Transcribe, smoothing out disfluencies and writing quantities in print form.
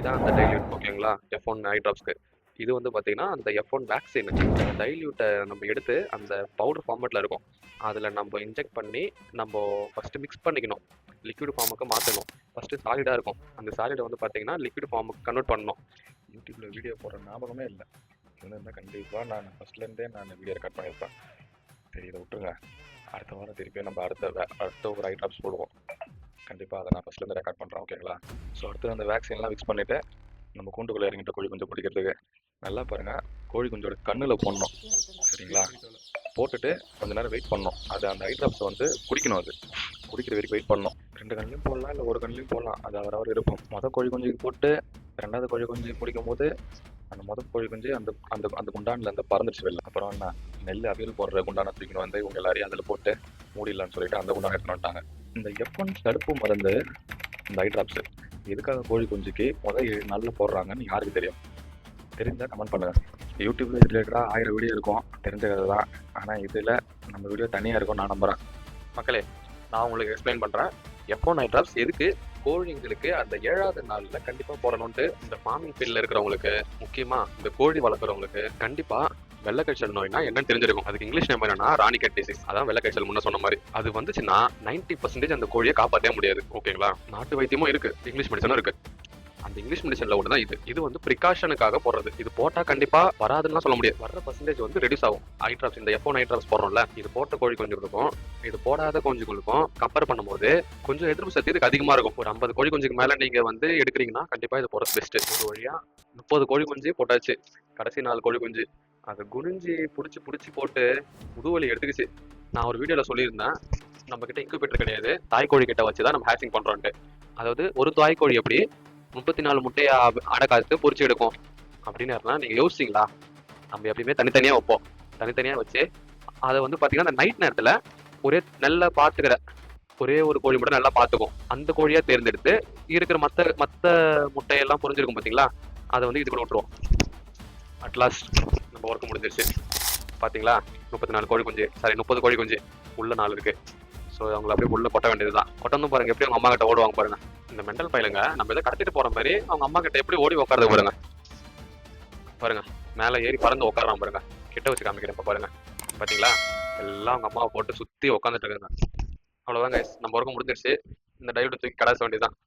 இதான் அந்த டைல்யூட் ஓகேங்களா, F1 ஐ ட்ராப்ஸ்க்கு. இது வந்து பார்த்தீங்கன்னா அந்த F1 வேக்சின். அந்த டைல்யூட்டை நம்ம எடுத்து அந்த பவுடர் ஃபார்மேட்டில் இருக்கும், அதில் நம்ம இன்ஜெக்ட் பண்ணி நம்ம ஃபஸ்ட்டு மிக்ஸ் பண்ணிக்கணும், லிக்விட் ஃபார்முக்கு மாற்றணும். ஃபஸ்ட்டு சாலிடாக இருக்கும், அந்த சாலிடை வந்து பார்த்தீங்கன்னா லிக்விட் ஃபார்முக்கு கன்வெர்ட் பண்ணணும். யூடியூப்பில் வீடியோ போடுற ஞாபகமே இல்லை. இருந்தால் கண்டிப்பாக நான் ஃபஸ்ட்லேருந்தே நான் வீடியோ ரெக்கார்ட் பண்ணியிருப்பேன். சரி, இதை விட்டுருங்க. அடுத்த வாரம் திருப்பியும் நம்ம அடுத்த ஒரு ஐ ட்ராப்ஸ் போடுவோம். கண்டிப்பாக அதை நான் ஃபஸ்ட்லேருந்து ரெக்கார்ட் பண்ணுறேன், ஓகேங்களா? ஸோ அடுத்து அந்த வேக்சின்லாம் மிக்ஸ் பண்ணிவிட்டு நம்ம கூண்டுக்குள்ளே இறங்கிட்ட கோழி குஞ்சு பிடிக்கிறதுக்கு நல்லா பாருங்கள், கோழி குஞ்சோட கண்ணில் போடணும், சரிங்களா? போட்டுட்டு கொஞ்ச நேரம் வெயிட் பண்ணணும். அது அந்த ஐ ட்ராப்ஸை வந்து குடிக்கணும், அது குடிக்கிற வரைக்கும் வெயிட் பண்ணணும். 2 கண்ணிலையும் போடலாம், இல்லை ஒரு கண்ணிலையும் போடலாம், அது அவரவர் இருக்கும். மொதல் கோழி குஞ்சுக்கு போட்டு 2வது கோழி குஞ்சு பிடிக்கும் போது அந்த மொதல் கோழி குஞ்சு அந்த அந்த அந்த குண்டானில் அந்த பறந்துடுச்சு வெளில. அப்புறம் என்ன, நெல் அவியல் போடுற குண்டான தூக்கின்னு வந்து இவங்க எல்லாரையும் அதில் போட்டு மூடிடலான்னு சொல்லிட்டு அந்த குண்டான எடுத்துன்னு வந்துட்டாங்க. இந்த F1 தடுப்பு மருந்து, இந்த ஐ ட்ராப்ஸு எதுக்காக கோழி குஞ்சுக்கு முதல் 7 நாளில் போடுறாங்கன்னு யாருக்கு தெரியும்? தெரிஞ்சால் கமெண்ட் பண்ணுங்கள். யூடியூப்பில் ரிலேட்டடாக 1000 வீடியோ இருக்கும், தெரிஞ்சது தான். ஆனால் இதில் நம்ம வீடியோ தனியாக இருக்கும், நான் நம்புகிறேன். மக்களே, நான் உங்களுக்கு எக்ஸ்பிளைன் பண்ணுறேன். F1 ஐ ட்ராப்ஸ் எதுக்கு கோழிங்களுக்கு அந்த 7வது நாளில் கண்டிப்பாக போடணுன்ட்டு. இந்த ஃபார்மிங் ஃபீல்டில் இருக்கிறவங்களுக்கு, முக்கியமாக இந்த கோழி வளர்க்குறவங்களுக்கு கண்டிப்பாக வெள்ளைக்காய்ச்சல் நோய்னா என்னன்னு தெரிஞ்சிருக்கும். அதுக்கு இங்கிலீஷ் நேம் என்னன்னா ராணிகெட் டிசீஸ். அதான் வெள்ளைக்காய்ச்சல் முன்ன சொன்ன மாதிரி. அது வந்துச்சுன்னா 90% அந்த கோழியை காப்பாற்றவே முடியாது, ஓகேங்களா? நாட்டு வைத்தியமும் இருக்கு, இங்கிலீஷ் மெடிசனும் இருக்கு. அந்த இங்கிலீஷ் மெடிசன்ல ஒன்று தான் இது வந்து ப்ரிகாஷனுக்காக போடுறது. இது போட்டா கண்டிப்பா வராதுன்னு சொல்ல முடியாது, வர்ற பர்சன்டேஜ் வந்து ரெடியூஸ் ஆகும். ஐ ட்ராப்ஸ், இந்த F1 ஐ ட்ராப்ஸ் போடுறோம்ல, இது போட்ட கோழி குஞ்சுகளுக்கும் இது போடாத குஞ்சுகளுக்கும் கம்பேர் பண்ணும்போது கொஞ்சம் எதிர்ப்பு சக்தி இதுக்கு அதிகமா இருக்கும். ஒரு 50 கோழி குஞ்சுக்கு மேல நீங்க வந்து எடுக்கிறீங்கன்னா கண்டிப்பா இது போறது பெஸ்ட். ஒரு வழியா 30 கோழி குஞ்சு போட்டாச்சு. கடைசி 4 கோழி குஞ்சு அதை குனிஞ்சு பிடிச்சி போட்டு முதுவலி எடுத்துக்கிச்சு. நான் ஒரு வீடியோல சொல்லியிருந்தேன், நம்ம கிட்ட இன்குபேட்டர் கிடையாது, தாய்க்கோழி கிட்ட வச்சுதான் நம்ம ஹேச்சிங் பண்றோம்ட்டு. அதாவது ஒரு தாய்க்கோழி எப்படி 34 முட்டையை அடை காத்து பொறிச்சு எடுக்கும் அப்படின்னு நீங்க யோசிச்சிங்களா? நம்ம எப்பயுமே தனித்தனியா வைப்போம். தனித்தனியா வச்சு அதை வந்து பாத்தீங்கன்னா அந்த நைட் நேரத்துல ஒரே நல்லா பாத்துக்கிற ஒரே ஒரு கோழி மட்டும் நல்லா பாத்துக்கும். அந்த கோழியா தேர்ந்தெடுத்து இருக்கிற மத்த முட்டையெல்லாம் பொறிஞ்சிருக்கும் பாத்தீங்களா, அதை வந்து இதுக்குள்ள விட்டுருவோம். அட்லாஸ்ட் நம்ம ஒர்க் முடிஞ்சிருச்சு. பாத்தீங்களா, 34 கோழி குஞ்சு, சாரி 30 கோழி குஞ்சு, உள்ள 4 இருக்கு. ஸோ அவங்களை அப்படியே உள்ள கொட்ட வேண்டியதுதான். கொட்டணும் பாருங்க, எப்படி அவங்க அம்மா கிட்ட ஓடுவாங்க பாருங்க. இந்த மெண்டல் பையலுங்க நம்ம எதை கடத்திட்டு போற மாதிரி அவங்க அம்மா கிட்ட எப்படி ஓடி உட்காருது பாருங்க. பாருங்க, மேலே ஏறி பறந்து உட்காராம பாருங்க. கிட்ட வச்சு காமிக்கிறேன் பாருங்க. பாத்தீங்களா, எல்லாம் அவங்க அம்மாவை போட்டு சுத்தி உட்காந்துட்டு இருக்காங்க. அவ்வளவுதான் கைஸ், நம்ம ஒர்க்கு முடிஞ்சிருச்சு. இந்த டைவர்ட் தூக்கி கடாச வேண்டியதுதான்.